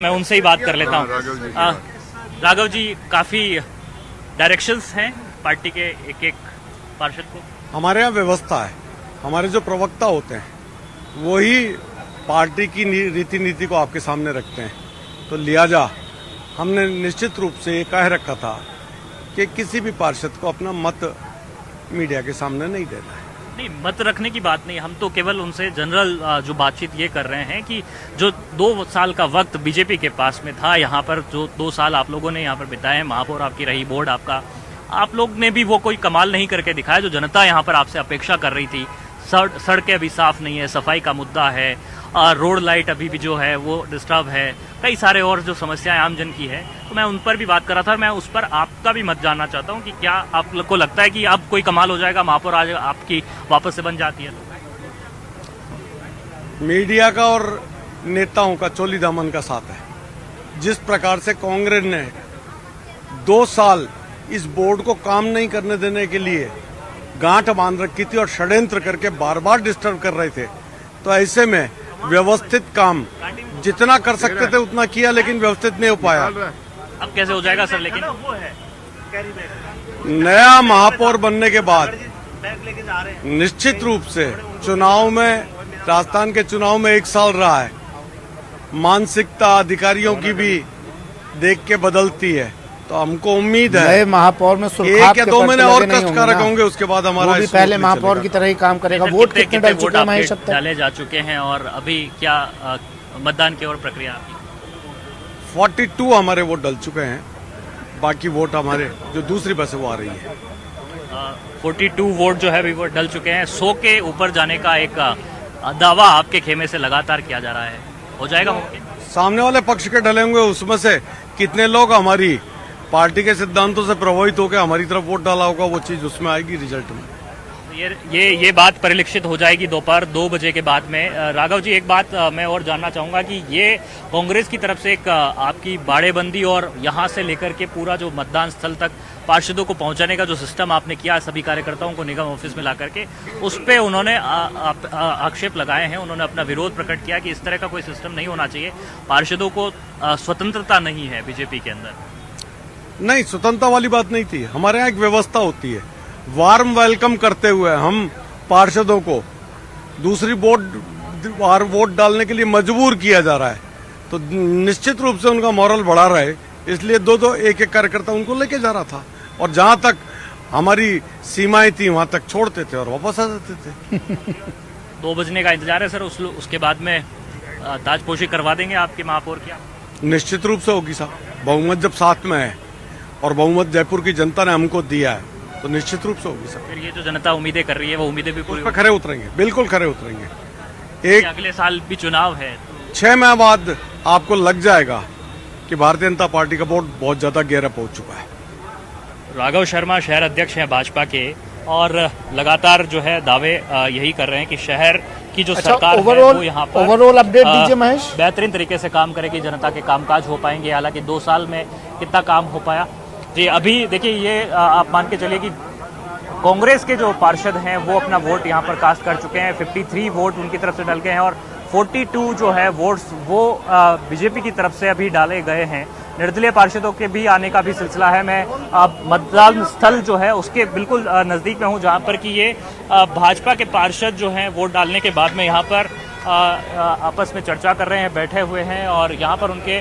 मैं उनसे ही बात कर लेता हूँ। राघव जी, काफी डायरेक्शंस हैं पार्टी के एक एक पार्षद को। हमारे यहाँ व्यवस्था है, हमारे जो प्रवक्ता होते हैं वही पार्टी की रीति नीति को आपके सामने रखते हैं। तो लिहाजा हमने निश्चित रूप से ये कह रखा था कि किसी भी पार्षद को अपना मत मीडिया के सामने नहीं देना है। नहीं, मत रखने की बात नहीं, हम तो केवल उनसे जनरल जो बातचीत ये कर रहे हैं कि जो 2 साल का वक्त बीजेपी के पास में था, यहाँ पर जो 2 साल आप लोगों ने यहाँ पर बिताए हैं, महापौर आपकी रही, बोर्ड आपका, आप लोग ने भी वो कोई कमाल नहीं करके दिखाया जो जनता यहाँ पर आपसे अपेक्षा कर रही थी। सड़कें अभी साफ नहीं है, सफाई का मुद्दा है, रोड लाइट अभी भी जो है वो डिस्टर्ब है, कई सारे और जो समस्याएं आम जन की है, तो मैं उन पर भी बात कर रहा था। मैं उस पर आपका भी मत जानना चाहता हूं कि क्या आपको लगता है कि अब कोई कमाल हो जाएगा, महापौर आज आपकी वापस से बन जाती है तो? मीडिया का और नेताओं का चोली दामन का साथ है। जिस प्रकार से कांग्रेस ने 2 साल इस बोर्ड को काम नहीं करने देने के लिए गांठ बांध रखी थी और षड्यंत्र करके बार बार डिस्टर्ब कर रहे थे, तो ऐसे में व्यवस्थित काम जितना कर सकते थे उतना किया, लेकिन व्यवस्थित नहीं हो पाया। अब कैसे हो जाएगा सर? लेकिन नया महापौर बनने के बाद निश्चित रूप से चुनाव में, राजस्थान के चुनाव में 1 साल रहा है, मानसिकता अधिकारियों की भी देख के बदलती है, तो हमको उम्मीद है नए महापौर में 1 या 2 महीने और कष्टकारक होंगे, उसके बाद हमारा भी पहले महापौर की तरह ही काम करेगा। वोट कितने डल चुके हैं महेश? डाले जा चुके हैं और अभी क्या मतदान की और प्रक्रिया आपकी? 42 हमारे वोट डल चुके हैं, बाकी वोट हमारे जो दूसरी बस है वो आ रही है। 42 वोट जो है अभी वो डल चुके हैं। 100 के ऊपर जाने का एक दावा आपके खेमे से लगातार किया जा रहा है, हो जाएगा मुमकिन? सामने वाले पक्ष के डले होंगे, उसमें से कितने लोग हमारी पार्टी के सिद्धांतों से प्रभावित होकर हमारी तरफ वोट डाला होगा, वो चीज उसमें आएगी रिजल्ट में। ये बात परिलक्षित हो जाएगी दोपहर 2 बजे के बाद में। राघव जी, एक बात मैं और जानना चाहूंगा कि ये कांग्रेस की तरफ से एक आपकी बाड़ेबंदी और यहाँ से लेकर के पूरा जो मतदान स्थल तक पार्षदों को पहुंचाने का जो सिस्टम आपने किया सभी कार्यकर्ताओं को निगम ऑफिस में ला करके, उस पर उन्होंने आक्षेप लगाए हैं, उन्होंने अपना विरोध प्रकट किया कि इस तरह का कोई सिस्टम नहीं होना चाहिए, पार्षदों को स्वतंत्रता नहीं है बीजेपी के अंदर। नहीं, स्वतंत्रता वाली बात नहीं थी। हमारे यहाँ एक व्यवस्था होती है, वार्म वेलकम करते हुए हम पार्षदों को दूसरी बार वोट डालने के लिए मजबूर किया जा रहा है, तो निश्चित रूप से उनका मोरल बढ़ा रहा है, इसलिए 2-2 एक-एक कार्यकर्ता उनको लेके जा रहा था, और जहां तक हमारी सीमाएं थी वहां तक छोड़ते थे और वापस आ जाते थे। 2 बजने का इंतजार है सर, उसके बाद में ताजपोशी करवा देंगे आपके महापौर की? निश्चित रूप से होगी साहब, बहुमत जब साथ में है और बहुमत जयपुर की जनता ने हमको दिया है तो निश्चित रूप से होगी सर। फिर ये जो जनता उम्मीदें कर रही है वो उम्मीदें भी पूरी खरे उतरेंगे, बिल्कुल खरे उतरेंगे। अगले साल भी चुनाव है, 6 माह बाद आपको लग जाएगा कि भारतीय जनता पार्टी का वोट बहुत ज्यादा गहरा पहुंच चुका है। राघव शर्मा शहर अध्यक्ष हैं भाजपा के और लगातार जो है दावे यही कर रहे हैं कि शहर की जो सरकार है वो यहाँ पर ओवरऑल अपडेट दीजिए महेश। बेहतरीन तरीके से काम करेगी, जनता के कामकाज हो पाएंगे। हालांकि 2 साल में कितना काम हो पाया जी, अभी देखिए ये आप मान के चलिए कि कांग्रेस के जो पार्षद हैं वो अपना वोट यहाँ पर कास्ट कर चुके हैं, 53 वोट उनकी तरफ से डल गए हैं और 42 जो है वोट्स वो बीजेपी की तरफ से अभी डाले गए हैं। निर्दलीय पार्षदों के भी आने का भी सिलसिला है। मैं मतदान स्थल जो है उसके बिल्कुल नज़दीक में हूँ, जहाँ पर कि ये भाजपा के पार्षद जो हैं वोट डालने के बाद में यहाँ पर आपस में चर्चा कर रहे हैं, बैठे हुए हैं और यहाँ पर उनके